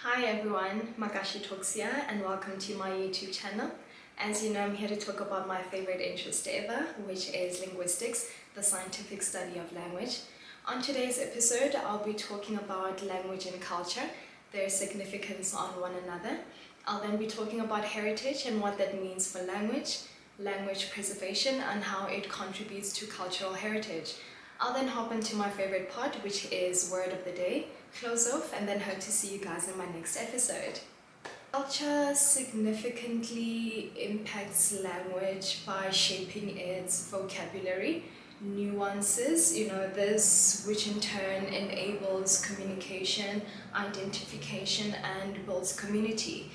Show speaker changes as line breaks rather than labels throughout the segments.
Hi everyone, Makashi Talks here and welcome to my YouTube channel. As you know, I'm here to talk about my favorite interest ever, which is linguistics, the scientific study of language. On today's episode, I'll be talking about language and culture, their significance on one another. I'll then be talking about heritage and what that means for language preservation and how it contributes to cultural heritage. I'll then hop into my favorite part, which is word of the day, close off, and then hope to see you guys in my next episode. Culture significantly impacts language by shaping its vocabulary, nuances, this which in turn enables communication, identification, and builds community.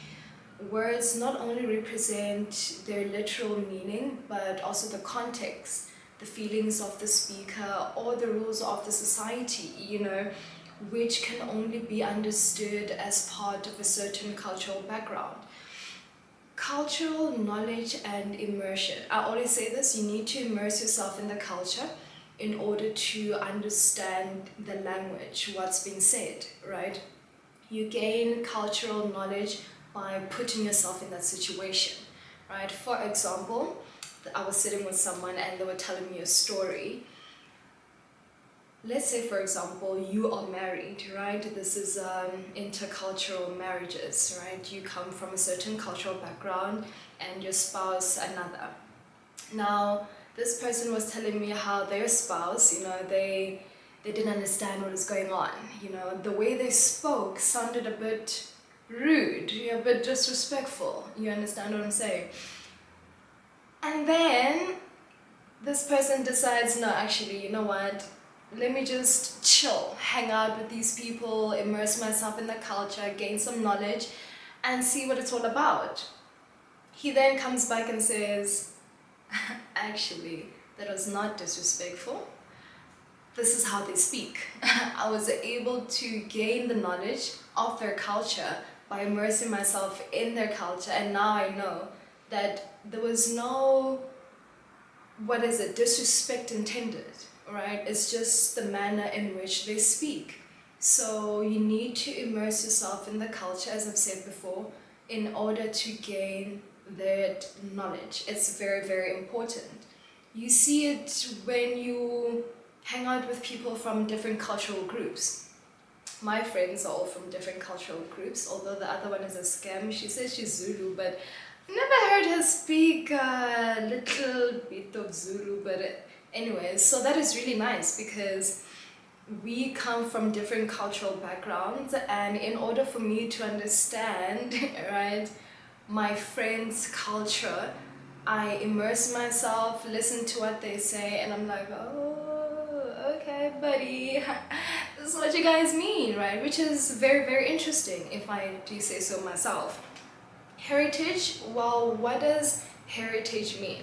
Words not only represent their literal meaning, but also the context, the feelings of the speaker, or the rules of the society, which can only be understood as part of a certain cultural background. Cultural knowledge and immersion. I always say this, you need to immerse yourself in the culture in order to understand the language, what's being said, right? You gain cultural knowledge by putting yourself in that situation, right? For example, I was sitting with someone and they were telling me a story. Let's say, for example, you are married, right? This is intercultural marriages, right? You come from a certain cultural background and your spouse another. Now, this person was telling me how their spouse, they didn't understand what was going on. The way they spoke sounded a bit rude, a bit disrespectful. You understand what I'm saying? And then this person decides, no, actually, you know what? Let me just chill, hang out with these people, immerse myself in the culture, gain some knowledge, and see what it's all about. He then comes back and says, actually, that was not disrespectful. This is how they speak. I was able to gain the knowledge of their culture by immersing myself in their culture, and now I know that there was no, disrespect intended, right? It's just the manner in which they speak. So you need to immerse yourself in the culture, as I've said before, in order to gain that knowledge. It's very, very important. You see it when you hang out with people from different cultural groups. My friends are all from different cultural groups, although the other one is a scam. She says she's Zulu, but I've never heard her speak a little bit of Zulu, but anyways, so that is really nice because we come from different cultural backgrounds, and in order for me to understand, right, my friend's culture, I immerse myself, listen to what they say, and I'm like, oh, okay, buddy, this is what you guys mean, right? Which is very, very interesting, if I do say so myself. Heritage, well, what does heritage mean?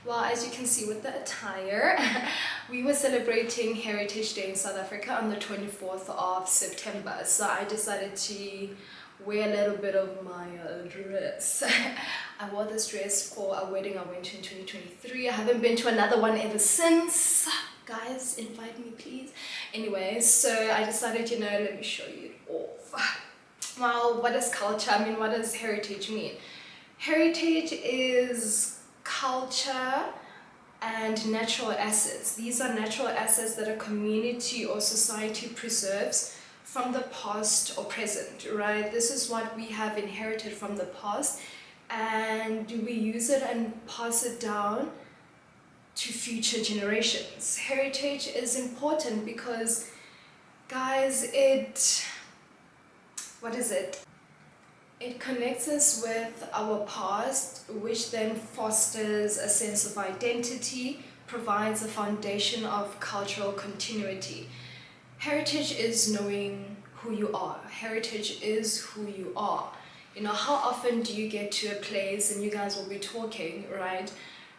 Well, as you can see with the attire, we were celebrating Heritage Day in South Africa on the 24th of September. So I decided to wear a little bit of my dress. I wore this dress for a wedding I went to in 2023. I haven't been to another one ever since. Guys, invite me please. Anyway, so I decided, let me show you it off. Well, what is culture? What does heritage mean? Heritage is culture and natural assets. These are natural assets that a community or society preserves from the past or present, right? This is what we have inherited from the past, and we use it and pass it down to future generations. Heritage is important because, guys, it connects us with our past, which then fosters a sense of identity, provides a foundation of cultural continuity. Heritage is knowing who you are. Heritage is who you are. How often do you get to a place and you guys will be talking, right?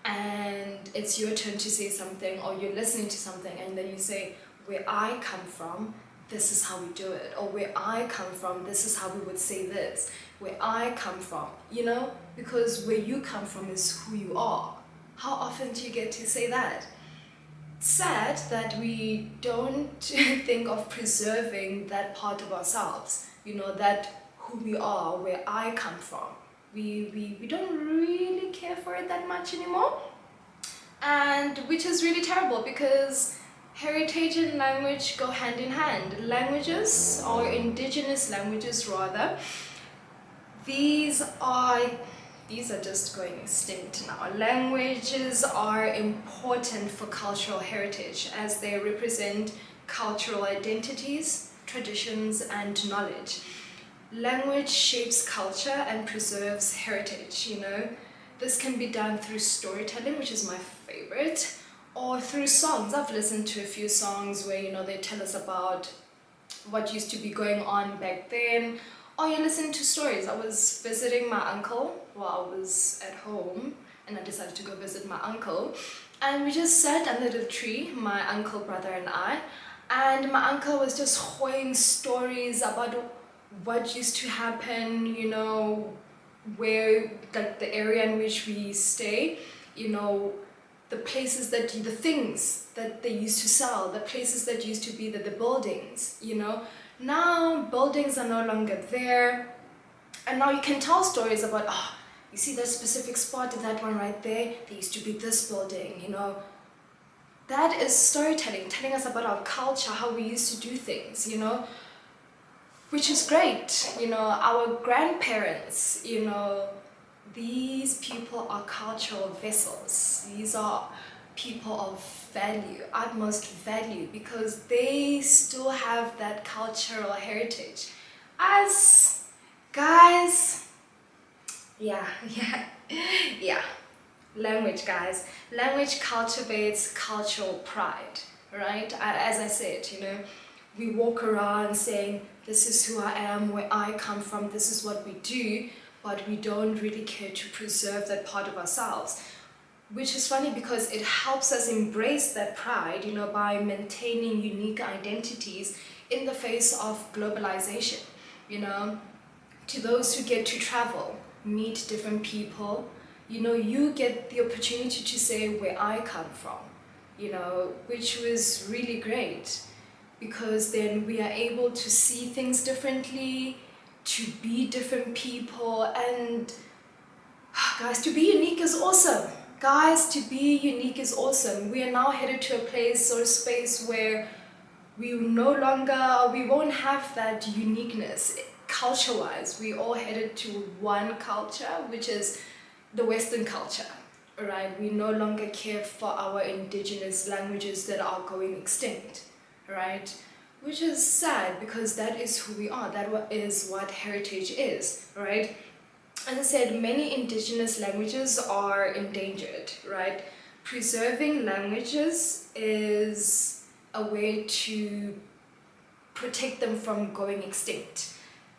And it's your turn to say something, or you're listening to something, and then you say, where I come from, this is how we do it. Or where I come from, this is how we would say this. Where I come from, because where you come from is who you are. How often do you get to say that? It's sad that we don't think of preserving that part of ourselves, that who we are, where I come from. We don't really care for it that much anymore, and which is really terrible because heritage and language go hand in hand. Languages, or indigenous languages rather, these are just going extinct now. Languages are important for cultural heritage as they represent cultural identities, traditions, and knowledge. Language shapes culture and preserves heritage, you know. This can be done through storytelling, which is my favorite, or through songs. I've listened to a few songs where, you know, they tell us about what used to be going on back then, or you listen to stories. I was visiting my uncle while I was at home, and I decided to go visit my uncle, and we just sat under the tree, my uncle, brother, and I, and my uncle was just hoying stories about what used to happen, you know, where, like, the area in which we stay, you know, the places that, the things that they used to sell, the places that used to be the buildings, you know. Now buildings are no longer there, and now you can tell stories about, oh, you see that specific spot, that one right there, there used to be this building, you know. That is storytelling, telling us about our culture, how we used to do things, you know, which is great. You know, our grandparents, you know, these people are cultural vessels. These are people of value, utmost value, because they still have that cultural heritage. As guys, yeah, yeah. Language, guys. Language cultivates cultural pride, right? As I said, you know, we walk around saying, this is who I am, where I come from, this is what we do, but we don't really care to preserve that part of ourselves. Which is funny because it helps us embrace that pride, you know, by maintaining unique identities in the face of globalization, you know. To those who get to travel, meet different people, you know, you get the opportunity to say where I come from, you know, which was really great, because then we are able to see things differently, to be different people, and guys, to be unique is awesome. Guys, to be unique is awesome. We are now headed to a place or a space where we won't have that uniqueness culture-wise. We all headed to one culture, which is the Western culture, right? We no longer care for our indigenous languages that are going extinct, right? Which is sad, because that is who we are. That is what heritage is, right? As I said, many indigenous languages are endangered, right? Preserving languages is a way to protect them from going extinct.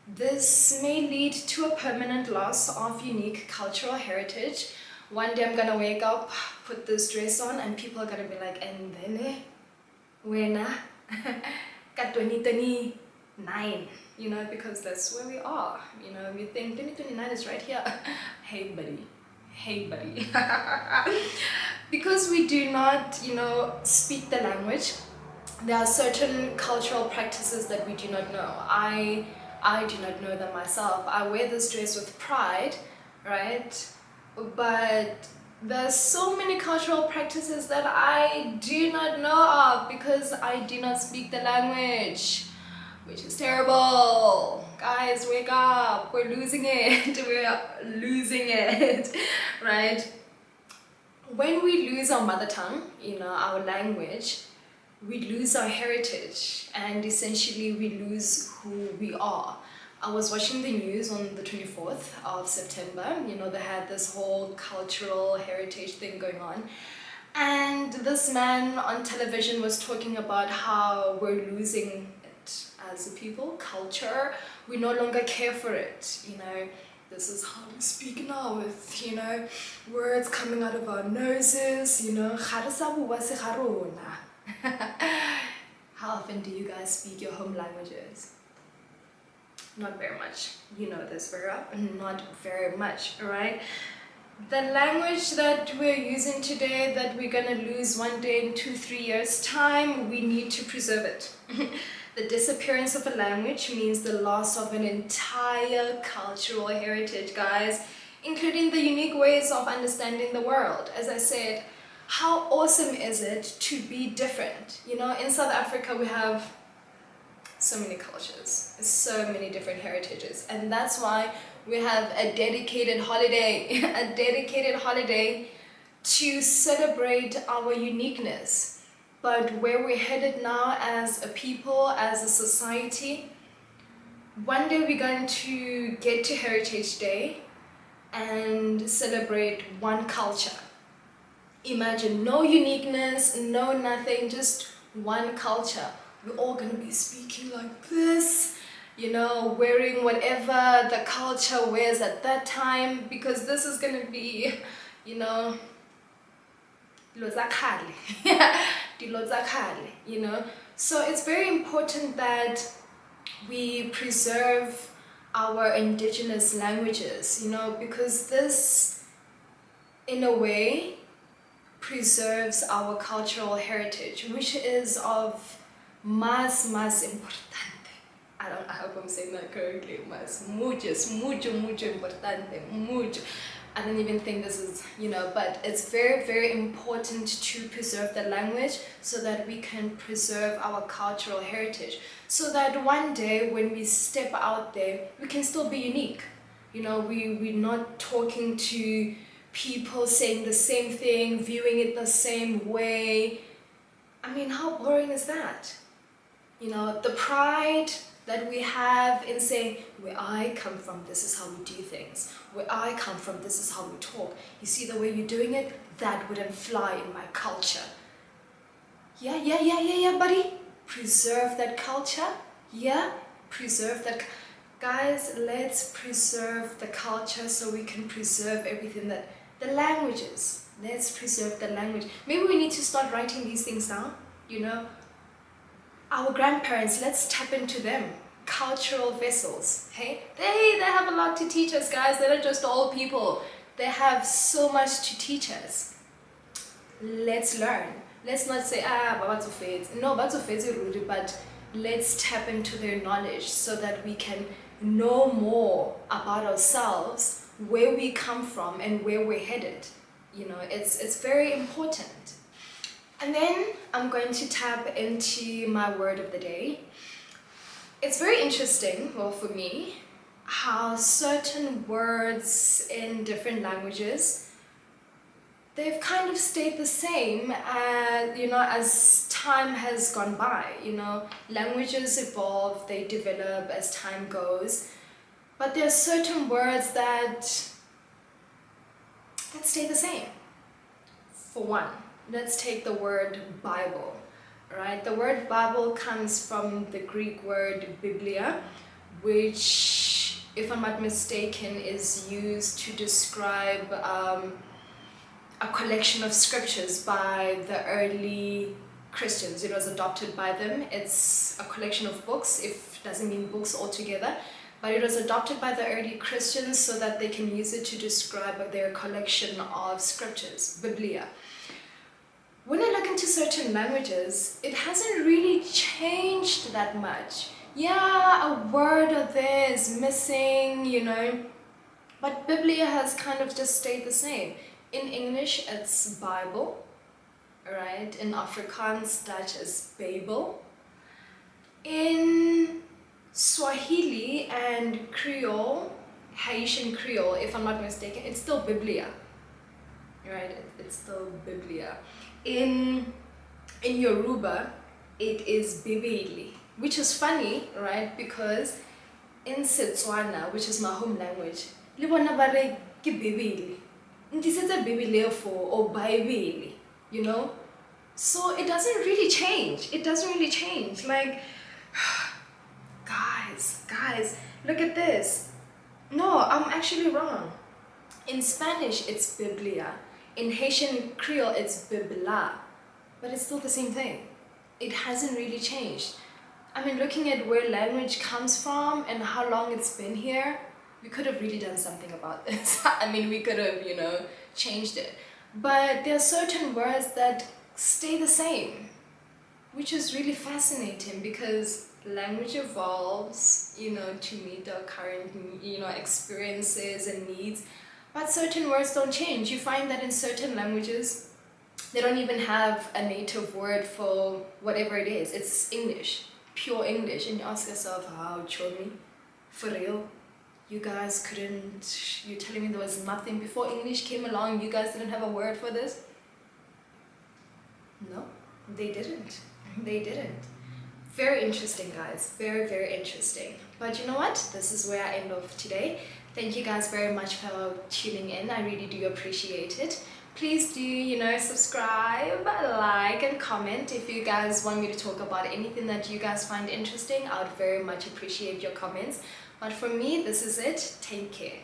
This may lead to a permanent loss of unique cultural heritage. One day I'm gonna wake up, put this dress on, and people are gonna be like, and then wena ka 2029, you know, because that's where we are. You know, we think 2029 is right here. Hey buddy. Because we do not, you know, speak the language, there are certain cultural practices that we do not know. I do not know them myself. I wear this dress with pride, right? But there's so many cultural practices that I do not know of because I do not speak the language, which is terrible. Guys, wake up. We're losing it. We're losing it, right? When we lose our mother tongue, you know, our language, we lose our heritage, and essentially we lose who we are. I was watching the news on the 24th of September, you know, they had this whole cultural heritage thing going on, and this man on television was talking about how we're losing it as a people, culture. We no longer care for it, you know. This is how we speak now, with, you know, words coming out of our noses, you know. How often do you guys speak your home languages? Not very much. You know this, Vera. Not very much, right? The language that we're using today, that we're gonna lose one day in 2-3 years time, we need to preserve it. The disappearance of a language means the loss of an entire cultural heritage, guys, including the unique ways of understanding the world. As I said, how awesome is it to be different? You know, in South Africa we have so many cultures, so many different heritages, and that's why we have a dedicated holiday, a dedicated holiday to celebrate our uniqueness. But where we're headed now as a people, as a society, one day we're going to get to Heritage Day and celebrate one culture. Imagine no uniqueness, no nothing, just one culture. We're all gonna be speaking like this, you know, wearing whatever the culture wears at that time, because this is gonna be, you know, you know. So it's very important that we preserve our indigenous languages, you know, because this, in a way, preserves our cultural heritage, which is of más importante. I hope I'm saying that correctly. Mucho importante, mucho. I don't even think this is, you know, but it's very important to preserve the language so that we can preserve our cultural heritage. So that one day when we step out there, we can still be unique. You know, we're not talking to people saying the same thing, viewing it the same way. I mean, how boring is that? You know, the pride that we have in saying, where I come from, this is how we do things. Where I come from, this is how we talk. You see the way you're doing it? That wouldn't fly in my culture. Yeah, buddy. Preserve that culture. Yeah, preserve that. Guys, let's preserve the culture so we can preserve everything that, the languages. Let's preserve the language. Maybe we need to start writing these things down, you know. Our grandparents, let's tap into them. Cultural vessels, hey? They have a lot to teach us, guys. They're not just old people. They have so much to teach us. Let's learn. Let's not say, babatsofetse. No, babatsofetse rude, but let's tap into their knowledge so that we can know more about ourselves, where we come from and where we're headed. You know, it's very important. And then I'm going to tap into my word of the day. It's very interesting, well, for me, how certain words in different languages, they've kind of stayed the same as, you know, as time has gone by. You know, languages evolve, they develop as time goes, but there are certain words that stay the same. For one, let's take the word Bible, right? The word Bible comes from the Greek word biblia, which, if I'm not mistaken, is used to describe a collection of scriptures by the early Christians. It was adopted by them. It's a collection of books, if it doesn't mean books altogether, but it was adopted by the early Christians so that they can use it to describe their collection of scriptures, biblia. When I look into certain languages, it hasn't really changed that much. Yeah, a word or there is missing, you know, but biblia has kind of just stayed the same. In English, it's Bible, right? In Afrikaans, Dutch is Bijbel. In Swahili and Creole, Haitian Creole, if I'm not mistaken, it's still biblia, right? It's still biblia. In Yoruba, it is Bibili, which is funny, right? Because in Setswana, which is my home language, le bona ba re ke Bibili. Ntisetsa Bibili for or Bible, you know? So it doesn't really change. It doesn't really change. Like, guys, look at this. No, I'm actually wrong. In Spanish, it's Biblia. In Haitian Creole, it's Bibla. But it's still the same thing. It hasn't really changed. I mean, looking at where language comes from and how long it's been here, we could have really done something about this. I mean, we could have, you know, changed it. But there are certain words that stay the same, which is really fascinating because language evolves, to meet the current, experiences and needs, but certain words don't change. You find that in certain languages, they don't even have a native word for whatever it is. It's English, pure English. And you ask yourself, how, Chomi? For real? You guys couldn't, you're telling me there was nothing before English came along, you guys didn't have a word for this? No, they didn't. They didn't. Very interesting, guys. Very, very interesting. But you know what? This is where I end off today. Thank you guys very much for tuning in. I really do appreciate it. Please do, subscribe, like, and comment if you guys want me to talk about anything that you guys find interesting. I would very much appreciate your comments. But for me, this is it. Take care.